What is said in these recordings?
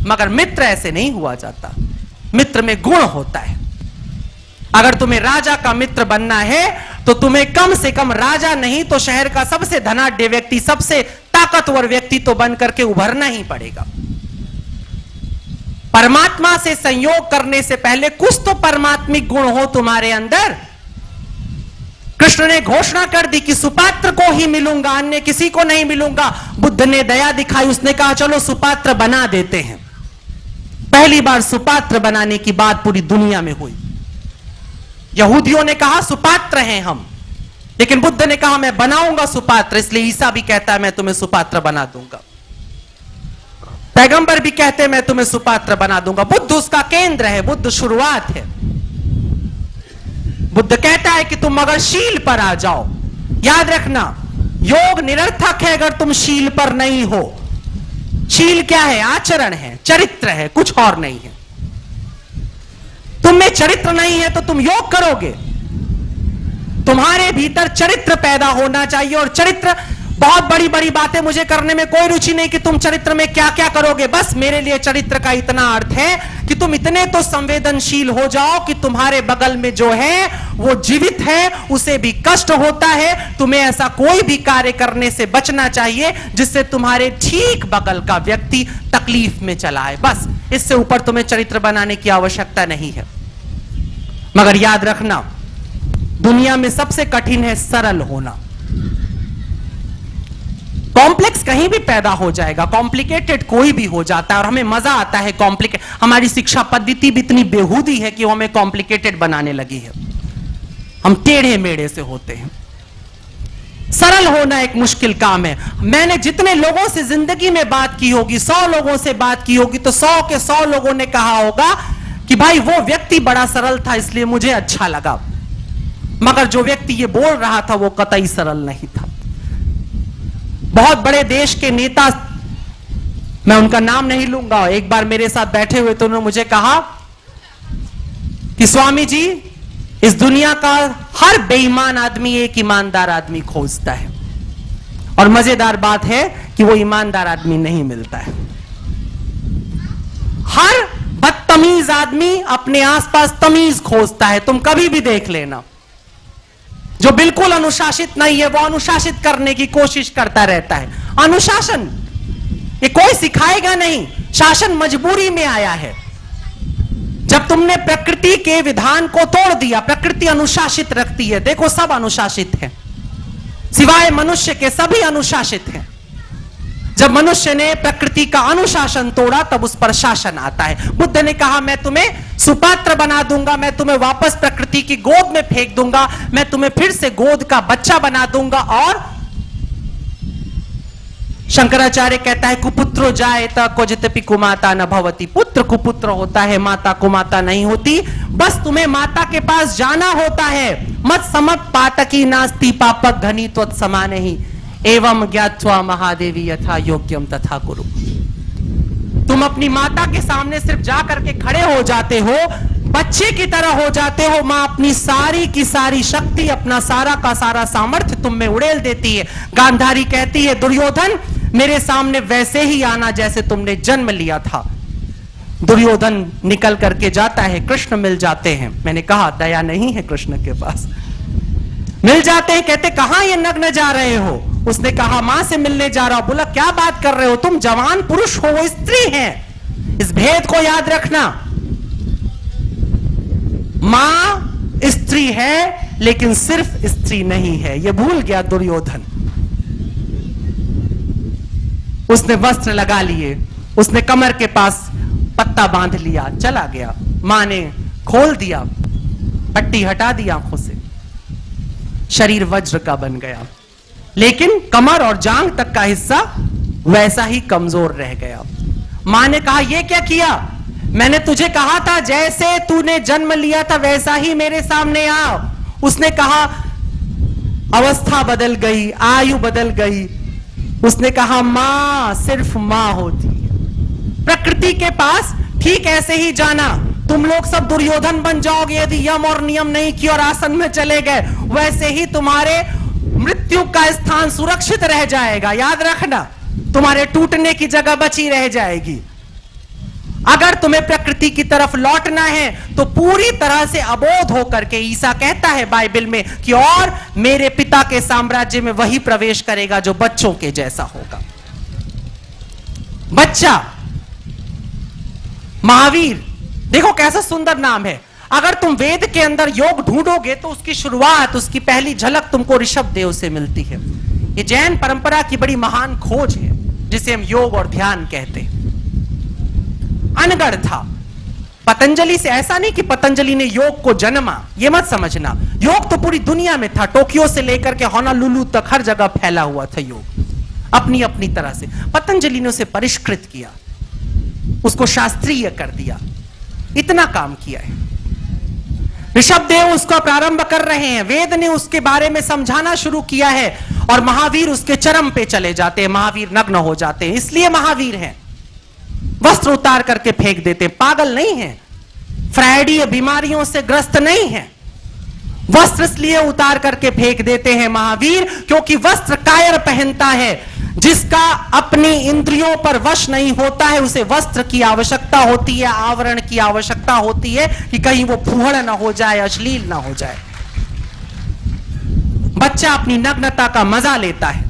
मगर मित्र ऐसे नहीं हुआ जाता। मित्र में गुण होता है। अगर तुम्हें राजा का मित्र बनना है तो तुम्हें कम से कम राजा नहीं तो शहर का सबसे धनाढ्य व्यक्ति, सबसे ताकतवर व्यक्ति तो बन करके उभरना ही पड़ेगा। परमात्मा से संयोग करने से पहले कुछ तो परमात्मिक गुण हो तुम्हारे अंदर। कृष्ण ने घोषणा कर दी कि सुपात्र को ही मिलूंगा, अन्य किसी को नहीं मिलूंगा। बुद्ध ने दया दिखाई, उसने कहा चलो सुपात्र बना देते हैं। पहली बार सुपात्र बनाने की बात पूरी दुनिया में हुई। यहूदियों ने कहा सुपात्र हैं हम, लेकिन बुद्ध ने कहा मैं बनाऊंगा सुपात्र। इसलिए ईसा भी कहता है मैं तुम्हें सुपात्र बना दूंगा। पैगंबर भी कहते हैं मैं तुम्हें सुपात्र बना दूंगा। बुद्ध उसका केंद्र है, बुद्ध शुरुआत है। बुद्ध कहता है कि तुम अगर शील पर आ जाओ, याद रखना योग निरर्थक है अगर तुम शील पर नहीं हो। शील क्या है? आचरण है, चरित्र है, कुछ और नहीं है। तुम में चरित्र नहीं है तो तुम योग करोगे? तुम्हारे भीतर चरित्र पैदा होना चाहिए। और चरित्र, बहुत बड़ी बड़ी बातें मुझे करने में कोई रुचि नहीं कि तुम चरित्र में क्या क्या करोगे। बस मेरे लिए चरित्र का इतना अर्थ है कि तुम इतने तो संवेदनशील हो जाओ कि तुम्हारे बगल में जो है वो जीवित है, उसे भी कष्ट होता है। तुम्हें ऐसा कोई भी कार्य करने से बचना चाहिए जिससे तुम्हारे ठीक बगल का व्यक्ति तकलीफ में चला है। बस इससे ऊपर तुम्हें चरित्र बनाने की आवश्यकता नहीं है। मगर याद रखना दुनिया में सबसे कठिन है सरल होना। कॉम्प्लेक्स कहीं भी पैदा हो जाएगा, कॉम्प्लिकेटेड कोई भी हो जाता है और हमें मजा आता है कॉम्प्लिकेट। हमारी शिक्षा पद्धति भी इतनी बेहूदी है कि वो हमें कॉम्प्लिकेटेड बनाने लगी है। हम टेढ़े मेढ़े से होते हैं। सरल होना एक मुश्किल काम है। मैंने जितने लोगों से जिंदगी में बात की होगी, 100 लोगों से बात की होगी, तो 100 के 100 लोगों ने कहा होगा कि भाई वो व्यक्ति बड़ा सरल था इसलिए मुझे अच्छा लगा। मगर जो व्यक्ति ये बोल रहा था वो कतई सरल नहीं था। बहुत बड़े देश के नेता, मैं उनका नाम नहीं लूंगा, एक बार मेरे साथ बैठे हुए तो उन्होंने मुझे कहा कि स्वामी जी इस दुनिया का हर बेईमान आदमी एक ईमानदार आदमी खोजता है, और मजेदार बात है कि वो ईमानदार आदमी नहीं मिलता है। हर बदतमीज आदमी अपने आसपास तमीज खोजता है। तुम कभी भी देख लेना, जो बिल्कुल अनुशासित नहीं है वो अनुशासित करने की कोशिश करता रहता है। अनुशासन ये कोई सिखाएगा नहीं, शासन मजबूरी में आया है। जब तुमने प्रकृति के विधान को तोड़ दिया, प्रकृति अनुशासित रखती है। देखो सब अनुशासित है, सिवाय मनुष्य के सभी अनुशासित हैं। जब मनुष्य ने प्रकृति का अनुशासन तोड़ा तब उस पर शासन आता है। बुद्ध ने कहा मैं तुम्हें सुपात्र बना दूंगा, मैं तुम्हें वापस प्रकृति की गोद में फेंक दूंगा, मैं तुम्हें फिर से गोद का बच्चा बना दूंगा। और शंकराचार्य कहता है कुपुत्रो जायेत क्वचिदपि कुमाता न भवति। पुत्र कुपुत्र होता है, माता कुमाता नहीं होती। बस तुम्हें माता के पास जाना होता है। मत समत पातकी नास्ति पापक घनी त्वत्समानहि एवं ज्ञात्वा महादेवी यथा योग्यम तथा कुरु। तुम अपनी माता के सामने सिर्फ जा करके खड़े हो जाते हो, बच्चे की तरह हो जाते हो। मां अपनी सारी की सारी शक्ति, अपना सारा का सारा सामर्थ्य तुम में उड़ेल देती है। गांधारी कहती है दुर्योधन मेरे सामने वैसे ही आना जैसे तुमने जन्म लिया था। दुर्योधन निकल करके जाता है, कृष्ण मिल जाते हैं। मैंने कहा दया नहीं है कृष्ण के पास। मिल जाते हैं, कहते कहां ये नग्न जा रहे हो? उसने कहा मां से मिलने जा रहा हूं। बोला क्या बात कर रहे हो, तुम जवान पुरुष हो, वो स्त्री है। इस भेद को याद रखना, मां स्त्री है लेकिन सिर्फ स्त्री नहीं है, यह भूल गया दुर्योधन। उसने वस्त्र लगा लिए, उसने कमर के पास पत्ता बांध लिया, चला गया। मां ने खोल दिया, पट्टी हटा दी आंखों से, शरीर वज्र का बन गया, लेकिन कमर और जांग तक का हिस्सा वैसा ही कमजोर रह गया। मां ने कहा ये क्या किया? मैंने तुझे कहा था जैसे तूने जन्म लिया था वैसा ही मेरे सामने आ। उसने कहा अवस्था बदल गई, आयु बदल गई। उसने कहा मां सिर्फ मां होती है। प्रकृति के पास ठीक ऐसे ही जाना। तुम लोग सब दुर्योधन बन जाओगे यदि यम और नियम नहीं किया और आसन में चले गए, वैसे ही तुम्हारे मृत्यु का स्थान सुरक्षित रह जाएगा। याद रखना, तुम्हारे टूटने की जगह बची रह जाएगी। अगर तुम्हें प्रकृति की तरफ लौटना है तो पूरी तरह से अबोध होकर के, ईसा कहता है बाइबल में कि और मेरे पिता के साम्राज्य में वही प्रवेश करेगा जो बच्चों के जैसा होगा। बच्चा महावीर, देखो कैसा सुंदर नाम है। अगर तुम वेद के अंदर योग ढूंढोगे तो उसकी शुरुआत, उसकी पहली झलक तुमको ऋषभ देव से मिलती है। ये जैन परंपरा की बड़ी महान खोज है जिसे हम योग और ध्यान कहते हैं। अनगढ़ था पतंजलि से, ऐसा नहीं कि पतंजलि ने योग को जन्मा, ये मत समझना। योग तो पूरी दुनिया में था, टोक्यो से लेकर के होनोलुलु तक हर जगह फैला हुआ था योग, अपनी अपनी तरह से। पतंजलि ने उसे परिष्कृत किया, उसको शास्त्रीय कर दिया, इतना काम किया है। ऋषभदेव उसका प्रारंभ कर रहे हैं, वेद ने उसके बारे में समझाना शुरू किया है और महावीर उसके चरम पे चले जाते हैं। महावीर नग्न हो जाते हैं, इसलिए महावीर हैं। वस्त्र उतार करके फेंक देते हैं, पागल नहीं है, फ्राइडीय बीमारियों से ग्रस्त नहीं है। वस्त्र इसलिए उतार करके फेंक देते हैं महावीर क्योंकि वस्त्र कायर पहनता है। जिसका अपनी इंद्रियों पर वश नहीं होता है उसे वस्त्र की आवश्यकता होती है, आवरण की आवश्यकता होती है कि कहीं वो फूहड़ ना हो जाए, अश्लील ना हो जाए। बच्चा अपनी नग्नता का मजा लेता है,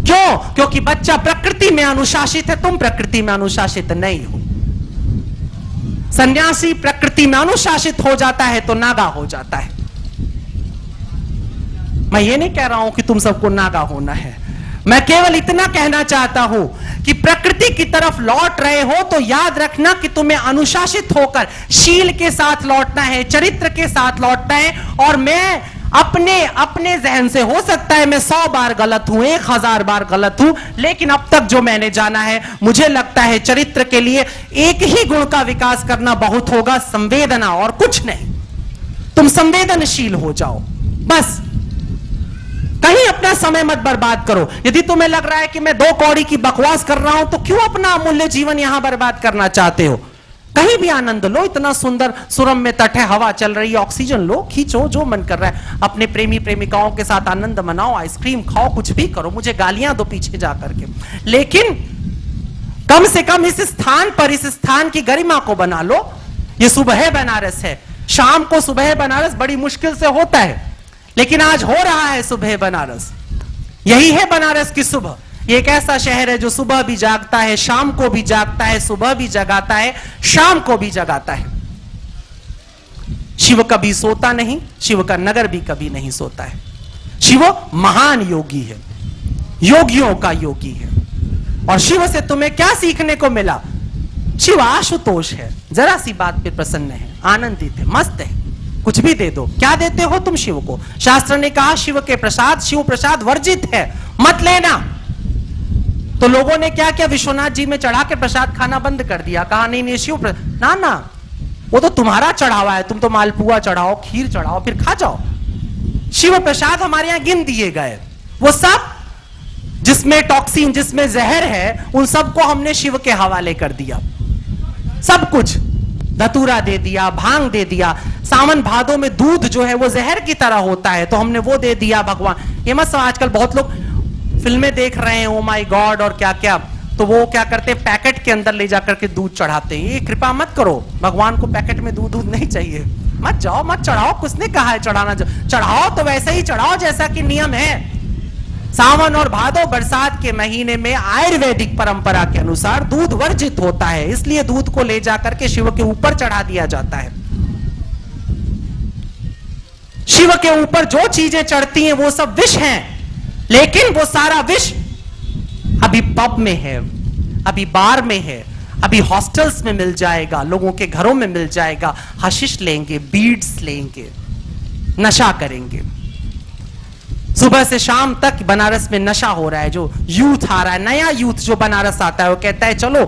क्यों? क्योंकि बच्चा प्रकृति में अनुशासित है, तुम प्रकृति में अनुशासित नहीं हो। सन्यासी प्रकृति में अनुशासित हो जाता है तो नागा हो जाता है। मैं ये नहीं कह रहा हूं कि तुम सबको नागा होना है, मैं केवल इतना कहना चाहता हूं कि प्रकृति की तरफ लौट रहे हो तो याद रखना कि तुम्हें अनुशासित होकर शील के साथ लौटना है, चरित्र के साथ लौटना है। और मैं अपने जहन से, हो सकता है मैं 100 बार गलत हूं, 1000 बार गलत हूं, लेकिन अब तक जो मैंने जाना है, मुझे लगता है चरित्र के लिए एक ही गुण का विकास करना बहुत होगा, संवेदना, और कुछ नहीं। तुम संवेदनशील हो जाओ बस, कहीं अपना समय मत बर्बाद करो। यदि तुम्हें लग रहा है कि मैं 2 कौड़ी की बकवास कर रहा हूं तो क्यों अपना अमूल्य जीवन यहां बर्बाद करना चाहते हो? कहीं भी आनंद लो, इतना सुंदर सुरम में तट है, हवा चल रही है, ऑक्सीजन लो, खींचो, जो मन कर रहा है। अपने प्रेमी प्रेमिकाओं के साथ आनंद मनाओ, आइसक्रीम खाओ, कुछ भी करो, मुझे गालियां दो पीछे जा करके, लेकिन कम से कम इस स्थान पर, इस स्थान की गरिमा को बना लो। ये सुबह बनारस है, शाम को सुबह बनारस बड़ी मुश्किल से होता है, लेकिन आज हो रहा है सुबह बनारस। यही है बनारस की सुबह। ये एक ऐसा शहर है जो सुबह भी जागता है, शाम को भी जागता है, सुबह भी जगाता है, शाम को भी जगाता है। शिव कभी सोता नहीं, शिव का नगर भी कभी नहीं सोता है। शिव महान योगी है, योगियों का योगी है। और शिव से तुम्हें क्या सीखने को मिला? शिव आशुतोष है, जरा सी बात पे प्रसन्न है, आनंदित है, मस्त है, कुछ भी दे दो। क्या देते हो तुम शिव को? शास्त्र ने कहा शिव के प्रसाद, शिव प्रसाद वर्जित है, मत लेना। तो लोगों ने क्या किया? विश्वनाथ जी में चढ़ा के प्रसाद खाना बंद कर दिया, कहा नहीं नहीं शिव ना ना, वो तो तुम्हारा चढ़ावा है, तुम तो मालपुआ चढ़ाओ, खीर चढ़ाओ, फिर खा जाओ। शिव प्रसाद हमारे यहां गिन दिए गए, वो सब जिसमें टॉक्सिन, जिसमें जहर है, उन सबको हमने शिव के हवाले कर दिया। सब कुछ धतूरा दे दिया, भांग दे दिया। सावन भादों में दूध जो है वो जहर की तरह होता है, तो हमने वो दे दिया भगवान। ये मत समझ, आजकल बहुत लोग फिल्में देख रहे हैं, ओ माय गॉड और क्या क्या, तो वो क्या करते हैं, पैकेट के अंदर ले जाकर के दूध चढ़ाते हैं। ये कृपा मत करो, भगवान को पैकेट में दूध नहीं चाहिए। मत जाओ, मत चढ़ाओ, किसने कहा है चढ़ाना? चढ़ाओ तो वैसे ही चढ़ाओ जैसा कि नियम है। सावन और भादो बरसात के महीने में आयुर्वेदिक परंपरा के अनुसार दूध वर्जित होता है, इसलिए दूध को ले जाकर के शिव के ऊपर चढ़ा दिया जाता है। शिव के ऊपर जो चीजें चढ़ती हैं वो सब विष हैं, लेकिन वो सारा विष अभी पब में है, अभी बार में है, अभी हॉस्टल्स में मिल जाएगा, लोगों के घरों में मिल जाएगा। हशीश लेंगे, बीड्स लेंगे, नशा करेंगे। सुबह से शाम तक बनारस में नशा हो रहा है। जो यूथ आ रहा है, नया यूथ जो बनारस आता है, वो कहता है चलो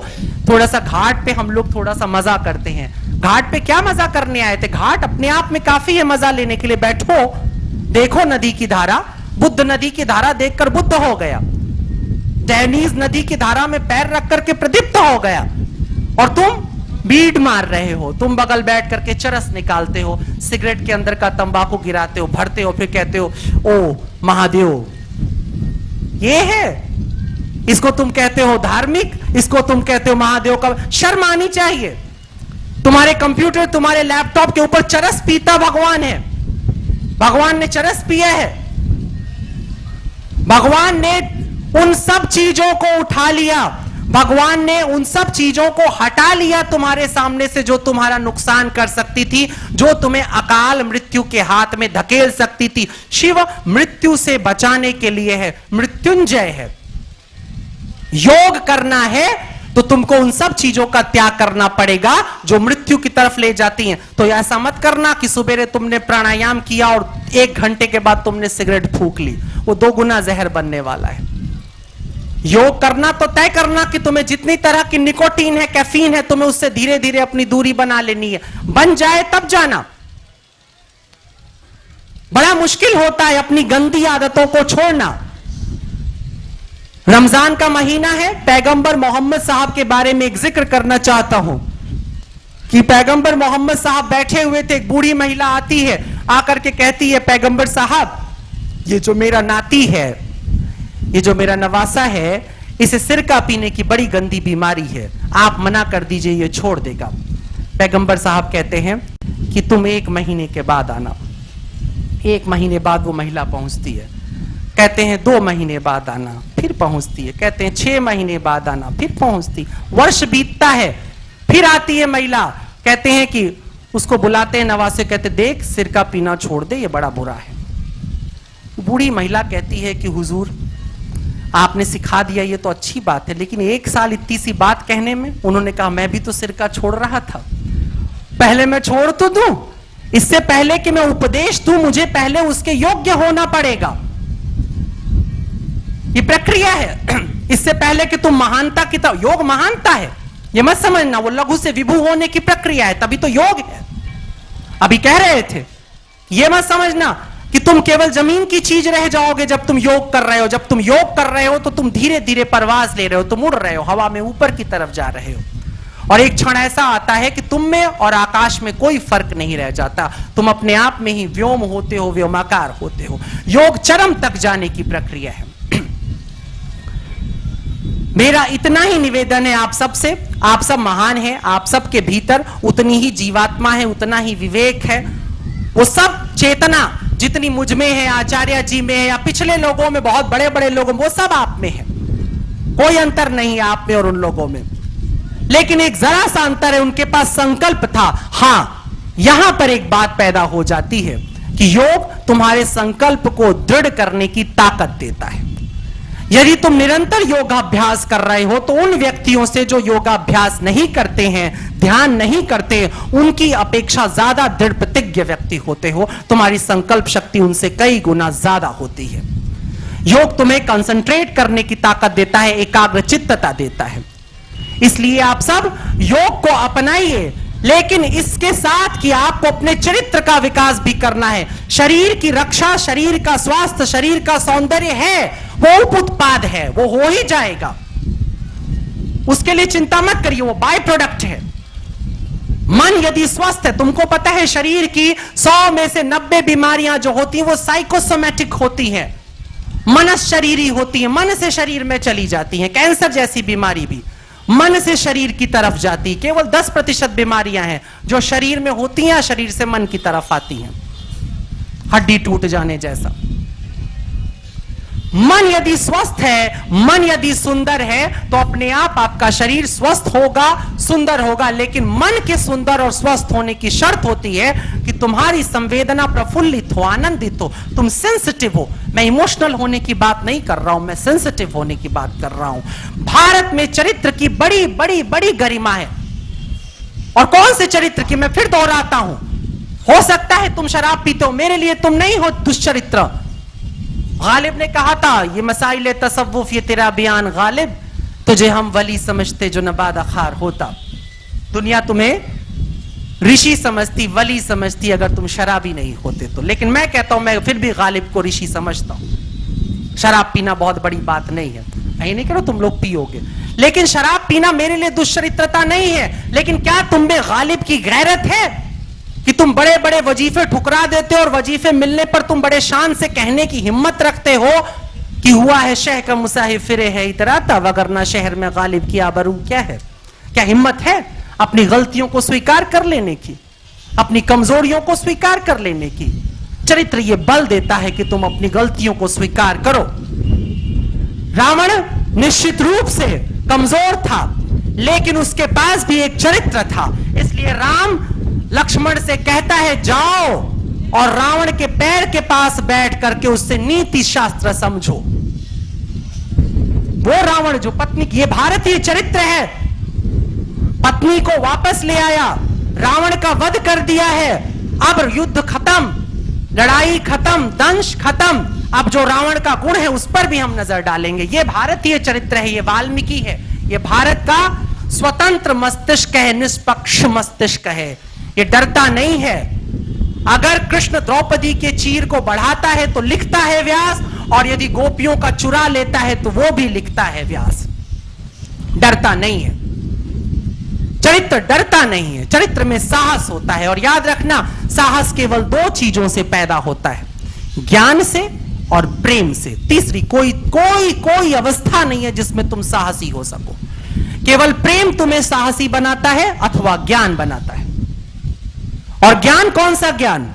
थोड़ा सा घाट पे हम लोग थोड़ा सा मजा करते हैं। घाट पे क्या मजा करने आए थे? घाट अपने आप में काफी है मजा लेने के लिए। बैठो, देखो नदी की धारा। बुद्ध नदी की धारा देखकर बुद्ध हो गया, डैनीज नदी की धारा में पैर रख करके प्रदीप्त हो गया, और तुम बीड मार रहे हो, तुम बगल बैठ करके चरस निकालते हो, सिगरेट के अंदर का तंबाकू गिराते हो, भरते हो, फिर कहते हो ओ महादेव। ये है इसको तुम कहते हो धार्मिक, इसको तुम कहते हो महादेव का। शर्म आनी चाहिए। तुम्हारे कंप्यूटर, तुम्हारे लैपटॉप के ऊपर चरस पीता भगवान है। भगवान ने चरस पिया है। भगवान ने उन सब चीजों को उठा लिया। भगवान ने उन सब चीजों को हटा लिया तुम्हारे सामने से जो तुम्हारा नुकसान कर सकती थी, जो तुम्हें अकाल मृत्यु के हाथ में धकेल सकती थी। शिव मृत्यु से बचाने के लिए है, मृत्युंजय है। योग करना है तो तुमको उन सब चीजों का त्याग करना पड़ेगा जो मृत्यु की तरफ ले जाती हैं। तो ऐसा मत करना कि सुबह तुमने प्राणायाम किया और 1 घंटे के बाद तुमने सिगरेट फूंक ली, वो 2 गुना जहर बनने वाला है। योग करना तो तय करना कि तुम्हें जितनी तरह की निकोटीन है, कैफीन है, तुम्हें उससे धीरे धीरे अपनी दूरी बना लेनी है। बन जाए तब जाना। बड़ा मुश्किल होता है अपनी गंदी आदतों को छोड़ना। रमजान का महीना है, पैगंबर मोहम्मद साहब के बारे में एक जिक्र करना चाहता हूं कि पैगंबर मोहम्मद साहब बैठे हुए थे। एक बूढ़ी महिला आती है, आकर के कहती है, पैगंबर साहब, ये जो मेरा नाती है, ये जो मेरा नवासा है, इसे सिरका पीने की बड़ी गंदी बीमारी है, आप मना कर दीजिए, ये छोड़ देगा। पैगंबर साहब कहते हैं कि तुम 1 महीने के बाद आना। 1 महीने बाद वो महिला पहुंचती है। कहते हैं 2 महीने बाद आना, फिर पहुंचती है। कहते हैं 6 महीने बाद आना, फिर पहुंचती। वर्ष बीतता है, फिर आती है महिला। कहते हैं कि उसको बुलाते हैं नवासे, कहते देख सिरका पीना छोड़ दे, ये बड़ा बुरा है। बूढ़ी महिला कहती है कि हुजूर आपने सिखा दिया, ये तो अच्छी बात है, लेकिन 1 साल इतनी सी बात कहने में। उन्होंने कहा मैं भी तो सिरका छोड़ रहा था, पहले मैं छोड़ तो दूं, इससे पहले कि मैं उपदेश दूं मुझे पहले उसके योग्य होना पड़ेगा। ये प्रक्रिया है। इससे पहले कि तुम महानता की तरफ, योग महानता है, ये मत समझना, वो लघु से विभु होने की प्रक्रिया है, तभी तो योग है। अभी कह रहे थे, ये मत समझना कि तुम केवल जमीन की चीज रह जाओगे जब तुम योग कर रहे हो। जब तुम योग कर रहे हो तो तुम धीरे धीरे परवाज ले रहे हो, तुम उड़ रहे हो, हवा में ऊपर की तरफ जा रहे हो। और एक क्षण ऐसा आता है कि तुम में और आकाश में कोई फर्क नहीं रह जाता, तुम अपने आप में ही व्योम होते हो, व्योमाकार होते हो। योग चरम तक जाने की प्रक्रिया है। मेरा इतना ही निवेदन है आप सबसे, आप सब महान हैं, आप सब के भीतर उतनी ही जीवात्मा है, उतना ही विवेक है। वो सब चेतना जितनी मुझ में है, आचार्य जी में है, या पिछले लोगों में, बहुत बड़े बड़े लोगों में, वो सब आप में है। कोई अंतर नहीं है आप में और उन लोगों में, लेकिन एक जरा सा अंतर है, उनके पास संकल्प था। हां, यहां पर एक बात पैदा हो जाती है कि योग तुम्हारे संकल्प को दृढ़ करने की ताकत देता है। यदि तुम निरंतर योगाभ्यास कर रहे हो तो उन व्यक्तियों से जो योगाभ्यास नहीं करते हैं, ध्यान नहीं करते, उनकी अपेक्षा ज्यादा दृढ़ प्रतिज्ञ व्यक्ति होते हो। तुम्हारी संकल्प शक्ति उनसे कई गुना ज्यादा होती है। योग तुम्हें कंसंट्रेट करने की ताकत देता है, एकाग्रचित्तता देता है। इसलिए आप सब योग को अपनाइए, लेकिन इसके साथ कि आपको अपने चरित्र का विकास भी करना है। शरीर की रक्षा, शरीर का स्वास्थ्य, शरीर का सौंदर्य है, वो उत्पाद है, वो हो ही जाएगा, उसके लिए चिंता मत करिए, वो बाय प्रोडक्ट है। मन यदि स्वस्थ है, तुमको पता है शरीर की 100 में से 90 बीमारियां जो होती हैं वो साइकोसोमैटिक होती हैं, मनस शरीरी होती है, मन से शरीर में चली जाती हैं। कैंसर जैसी बीमारी भी मन से शरीर की तरफ जाती। केवल 10% बीमारियां हैं जो शरीर में होती हैं, शरीर से मन की तरफ आती हैं, हड्डी टूट जाने जैसा। मन यदि स्वस्थ है, मन यदि सुंदर है, तो अपने आप आपका शरीर स्वस्थ होगा, सुंदर होगा। लेकिन मन के सुंदर और स्वस्थ होने की शर्त होती है कि तुम्हारी संवेदना प्रफुल्लित हो, आनंदित हो, तुम सेंसिटिव हो। मैं इमोशनल होने की बात नहीं कर रहा हूं, मैं सेंसिटिव होने की बात कर रहा हूं। भारत में चरित्र की बड़ी बड़ी बड़ी गरिमा है। और कौन से चरित्र की, मैं फिर दोहराता हूं। हो सकता है तुम शराब पीते हो, मेरे लिए तुम नहीं हो दुष्चरित्र। गालिब ने कहा था, ये मसाइल तसव्वुफ, ये तेरा बयान गालिब, तुझे हम वली समझते जो नबादा खार होता। दुनिया तुम्हें ऋषि समझती, वली समझती अगर तुम शराबी नहीं होते तो। लेकिन मैं कहता हूं, मैं फिर भी गालिब को ऋषि समझता हूं। शराब पीना बहुत बड़ी बात नहीं है, यही नहीं करो तुम लोग पियोगे, लेकिन शराब पीना मेरे लिए दुष्चरित्रता नहीं है। लेकिन क्या तुम में गालिब की गैरत है कि तुम बड़े बड़े वजीफे ठुकरा देते हो और वजीफे मिलने पर तुम बड़े शान से कहने की हिम्मत रखते हो कि हुआ है शह का मुसाहिफिरे है इतराता, वगरना शहर में गालिब की आबरू क्या है। क्या हिम्मत है अपनी गलतियों को स्वीकार कर लेने की, अपनी कमजोरियों को स्वीकार कर लेने की। चरित्र यह बल देता है कि तुम अपनी गलतियों को स्वीकार करो। रावण निश्चित रूप से कमजोर था, लेकिन उसके पास भी एक चरित्र था। इसलिए राम लक्ष्मण से कहता है जाओ और रावण के पैर के पास बैठ करके उससे नीति शास्त्र समझो। वो रावण जो पत्नी की, ये भारतीय चरित्र है, पत्नी को वापस ले आया, रावण का वध कर दिया है, अब युद्ध खत्म, लड़ाई खत्म, दंश खत्म। अब जो रावण का गुण है उस पर भी हम नजर डालेंगे। ये भारतीय चरित्र है, ये वाल्मीकि है, ये भारत का स्वतंत्र मस्तिष्क है, निष्पक्ष मस्तिष्क है, ये डरता नहीं है। अगर कृष्ण द्रौपदी के चीर को बढ़ाता है तो लिखता है व्यास, और यदि गोपियों का चुरा लेता है तो वो भी लिखता है व्यास। डरता नहीं है चरित्र, डरता नहीं है। चरित्र में साहस होता है, और याद रखना साहस केवल दो चीजों से पैदा होता है, ज्ञान से और प्रेम से। तीसरी कोई अवस्था नहीं है जिसमें तुम साहसी हो सको। केवल प्रेम तुम्हें साहसी बनाता है अथवा ज्ञान बनाता है। और ज्ञान कौन सा ज्ञान?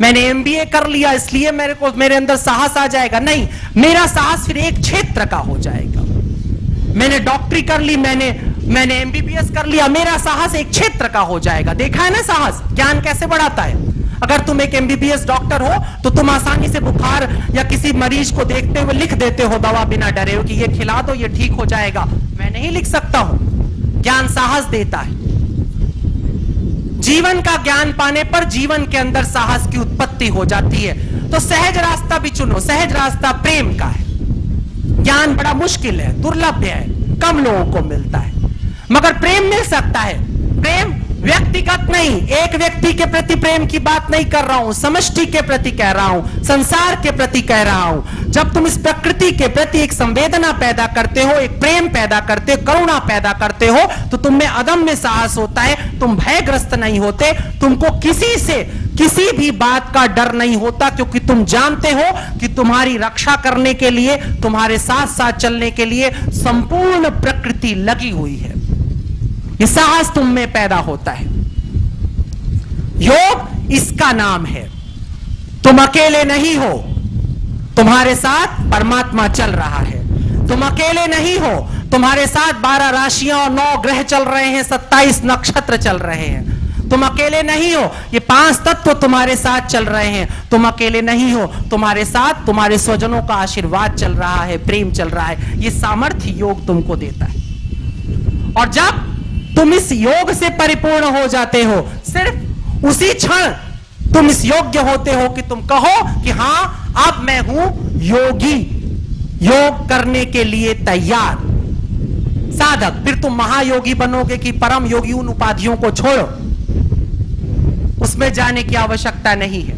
मैंने एमबीए कर लिया इसलिए मेरे अंदर साहस आ जाएगा? नहीं, मेरा साहस फिर एक क्षेत्र का हो जाएगा। मैंने डॉक्टरी कर ली, मैंने एमबीबीएस कर लिया, मेरा साहस एक क्षेत्र का हो जाएगा। देखा है ना साहस ज्ञान कैसे बढ़ाता है। अगर तुम एक एमबीबीएस डॉक्टर हो तो तुम आसानी से बुखार या किसी मरीज को देखते हुए लिख देते हो दवा बिना डरे हो कि ये खिला दो ये ठीक हो जाएगा। मैं नहीं लिख सकता हूं। ज्ञान साहस देता है। जीवन का ज्ञान पाने पर जीवन के अंदर साहस की उत्पत्ति हो जाती है। तो सहज रास्ता भी चुनो। सहज रास्ता प्रेम का है। ज्ञान बड़ा मुश्किल है, दुर्लभ है, कम लोगों को मिलता है, मगर प्रेम मिल सकता है। प्रेम व्यक्तिगत नहीं, एक व्यक्ति के प्रति प्रेम की बात नहीं कर रहा हूं, समष्टि के प्रति कह रहा हूं, संसार के प्रति कह रहा हूं। जब तुम इस प्रकृति के प्रति एक संवेदना पैदा करते हो, एक प्रेम पैदा करते हो, करुणा पैदा करते हो, तो तुम में अदम्य साहस होता है। तुम भयग्रस्त नहीं होते, तुमको किसी से किसी भी बात का डर नहीं होता, क्योंकि तुम जानते हो कि तुम्हारी रक्षा करने के लिए, तुम्हारे साथ साथ चलने के लिए संपूर्ण प्रकृति लगी हुई है। ये साहस तुम में पैदा होता है। योग इसका नाम है। तुम अकेले नहीं हो, तुम्हारे साथ परमात्मा चल रहा है। तुम अकेले नहीं हो, तुम्हारे साथ 12 राशियां और 9 ग्रह चल रहे हैं, 27 नक्षत्र चल रहे हैं। तुम अकेले नहीं हो, ये 5 तत्व तुम्हारे साथ चल रहे हैं। तुम अकेले नहीं हो, तुम्हारे साथ तुम्हारे स्वजनों का आशीर्वाद चल रहा है, प्रेम चल रहा है। ये सामर्थ्य योग तुमको देता है। और जब तुम इस योग से परिपूर्ण हो जाते हो, सिर्फ उसी क्षण तुम इस योग्य होते हो कि तुम कहो कि हां अब मैं हूं योगी, योग करने के लिए तैयार साधक। फिर तुम महायोगी बनोगे कि परम योगी। उन उपाधियों को छोड़ो, उसमें जाने की आवश्यकता नहीं है।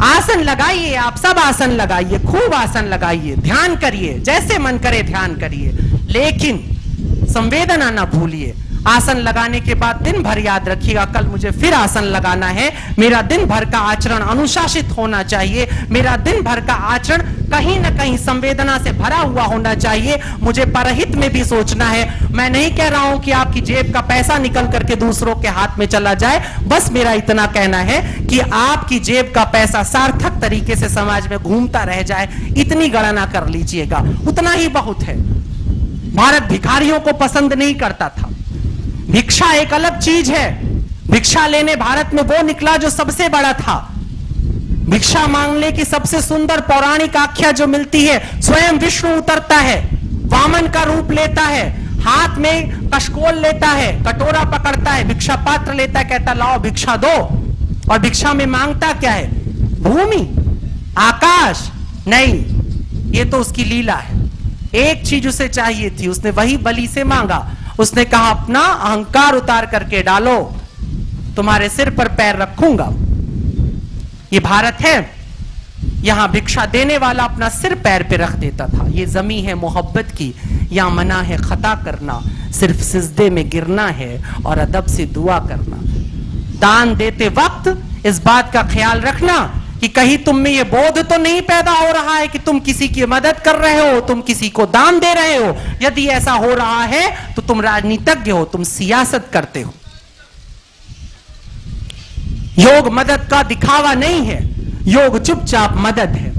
आसन लगाइए, आप सब आसन लगाइए, खूब आसन लगाइए, ध्यान करिए, जैसे मन करे ध्यान करिए, लेकिन संवेदना ना भूलिए। आसन लगाने के बाद दिन भर याद रखिएगा कल मुझे फिर आसन लगाना है। मेरा दिन भर का आचरण अनुशासित होना चाहिए। मेरा दिन भर का आचरण कहीं ना कहीं संवेदना से भरा हुआ होना चाहिए। मुझे परहित में भी सोचना है। मैं नहीं कह रहा हूं कि आपकी जेब का पैसा निकल करके दूसरों के हाथ में चला जाए। बस मेरा इतना कहना है कि आपकी जेब का पैसा सार्थक तरीके से समाज में घूमता रह जाए, इतनी गणना कर लीजिएगा, उतना ही बहुत है। भारत भिखारियों को पसंद नहीं करता था। भिक्षा एक अलग चीज है। भिक्षा लेने भारत में वो निकला जो सबसे बड़ा था। भिक्षा मांगने की सबसे सुंदर पौराणिक आख्या जो मिलती है, स्वयं विष्णु उतरता है, वामन का रूप लेता है, हाथ में कशकोल लेता है, कटोरा पकड़ता है, भिक्षा पात्र लेता है, कहता लाओ भिक्षा दो। और भिक्षा में मांगता क्या है? भूमि, आकाश नहीं, ये तो उसकी लीला है। एक चीज उसे चाहिए थी, उसने वही बलि से मांगा। उसने कहा अपना अहंकार उतार करके डालो, तुम्हारे सिर पर पैर रखूंगा। ये भारत है, यहां भिक्षा देने वाला अपना सिर पैर पे रख देता था। ये जमी है मोहब्बत की, यहां मना है खता करना, सिर्फ सिजदे में गिरना है और अदब से दुआ करना। दान देते वक्त इस बात का ख्याल रखना कि कहीं तुम में ये बोध तो नहीं पैदा हो रहा है कि तुम किसी की मदद कर रहे हो, तुम किसी को दान दे रहे हो। यदि ऐसा हो रहा है तो तुम राजनीतिज्ञ हो, तुम सियासत करते हो। योग मदद का दिखावा नहीं है, योग चुपचाप मदद है।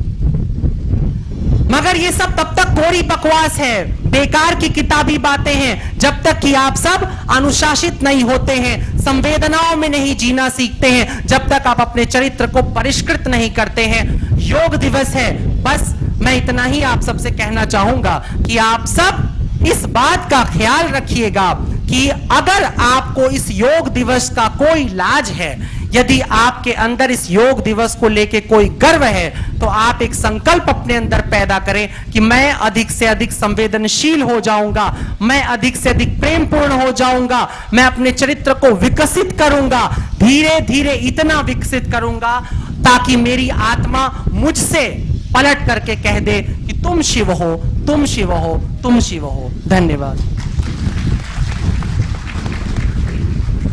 मगर ये सब तब तक कोरी बकवास है, बेकार की किताबी बातें हैं, जब तक कि आप सब अनुशासित नहीं होते हैं, संवेदनाओं में नहीं जीना सीखते हैं, जब तक आप अपने चरित्र को परिष्कृत नहीं करते हैं। योग दिवस है, बस मैं इतना ही आप सबसे कहना चाहूंगा कि आप सब इस बात का ख्याल रखिएगा कि अगर आपको इस योग दिवस का कोई लाज है, यदि आपके अंदर इस योग दिवस को लेके कोई गर्व है, तो आप एक संकल्प अपने अंदर पैदा करें कि मैं अधिक से अधिक संवेदनशील हो जाऊंगा, मैं अधिक से अधिक प्रेमपूर्ण हो जाऊंगा, मैं अपने चरित्र को विकसित करूंगा, धीरे धीरे इतना विकसित करूंगा ताकि मेरी आत्मा मुझसे पलट करके कह दे कि तुम शिव हो, तुम शिव हो, तुम शिव हो। धन्यवाद।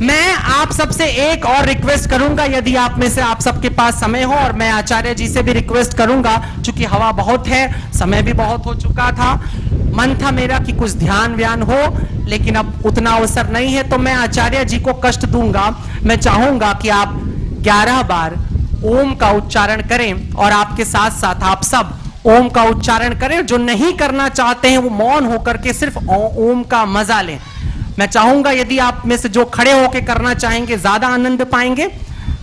मैं आप सबसे एक और रिक्वेस्ट करूंगा, यदि आप में से आप सबके पास समय हो, और मैं आचार्य जी से भी रिक्वेस्ट करूंगा, चूंकि हवा बहुत है, समय भी बहुत हो चुका था, मन था मेरा कि कुछ ध्यान व्यान हो, लेकिन अब उतना अवसर नहीं है, तो मैं आचार्य जी को कष्ट दूंगा। मैं चाहूंगा कि आप 11 बार ओम का उच्चारण करें और आपके साथ साथ आप सब ओम का उच्चारण करें। जो नहीं करना चाहते हैं वो मौन होकर के सिर्फ ओम का मजा लें। मैं चाहूंगा यदि आप में से जो खड़े होकर करना चाहेंगे ज्यादा आनंद पाएंगे,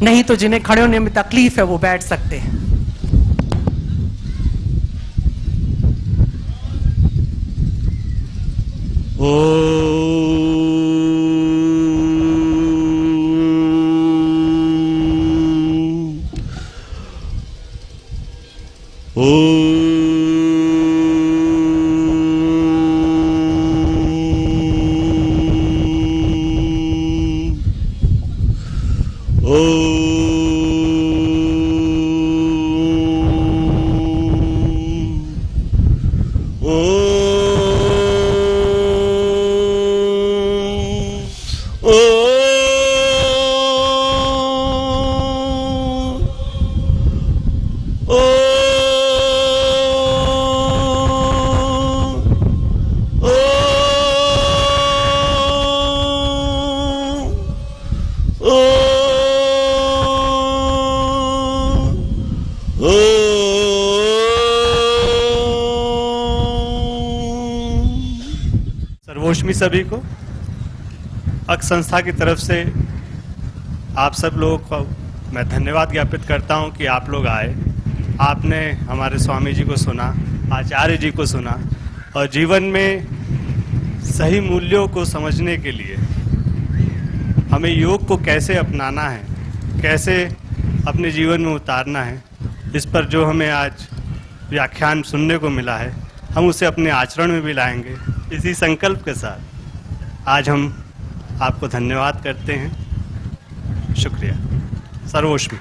नहीं तो जिन्हें खड़े होने में तकलीफ है वो बैठ सकते हैं। सर्वोष्मी सभी को अक संस्था की तरफ से आप सब लोगों को मैं धन्यवाद ज्ञापित करता हूं कि आप लोग आए, आपने हमारे स्वामी जी को सुना, आचार्य जी को सुना, और जीवन में सही मूल्यों को समझने के लिए हमें योग को कैसे अपनाना है, कैसे अपने जीवन में उतारना है, इस पर जो हमें आज व्याख्यान सुनने को मिला है, हम उसे अपने आचरण में भी लाएंगे। इसी संकल्प के साथ आज हम आपको धन्यवाद करते हैं। शुक्रिया। सर्वोष्मी।